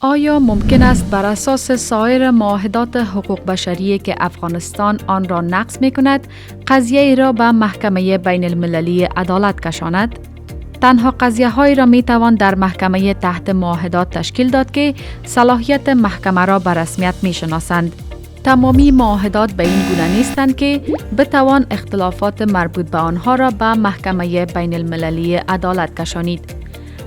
آیا ممکن است بر اساس سایر معاهدات حقوق بشری که افغانستان آن را نقض می کند، قضیه را به محکمه بین المللی عدالت کشاند؟ تنها قضیه هایی را می توان در محکمه تحت معاهدات تشکیل داد که صلاحیت محکمه را به رسمیت می شناسند. تمامی معاهدات به این گونه نیستند که بتوان اختلافات مربوط به آنها را به محکمه بین المللی عدالت کشانید.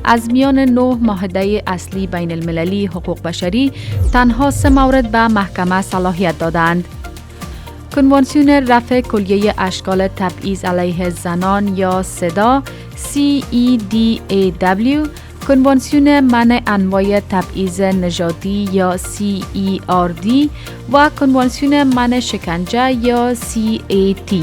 از میان 9 معاهده اصلی بین المللی حقوق بشری تنها 3 مورد به محکمه صلاحیت دادند. کنوانسیون رفع کلیه اشکال تبعیض علیه زنان یا سدا CEDAW، کنوانسیون منع انواع تبعیض نژادی یا CERD و کنوانسیون منع شکنجه یا CAT.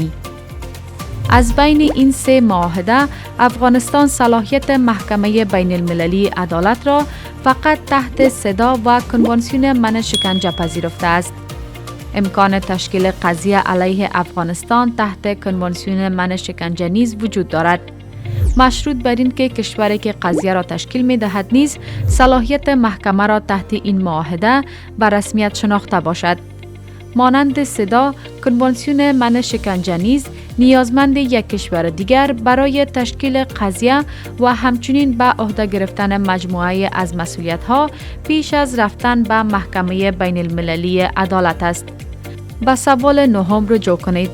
از بین این 3 معاهده، افغانستان صلاحیت محکمه بین المللی عدالت را فقط تحت سدا و کنوانسیون منع شکنجه پذیرفته است. امکان تشکیل قضیه علیه افغانستان تحت کنوانسیون منع شکنجه نیز وجود دارد. مشروط بر این که کشوری که قضیه را تشکیل می دهد نیز صلاحیت محکمه را تحت این معاهده به رسمیت شناخته باشد. مانند سدا، کنوانسیون منع شکنجه نیز نیازمند یک کشور دیگر برای تشکیل قضیه و همچنین به عهده گرفتن مجموعه از مسئولیت‌ها پیش از رفتن به محکمه بین المللی عدالت است. به سوال 9 رجوع کنید.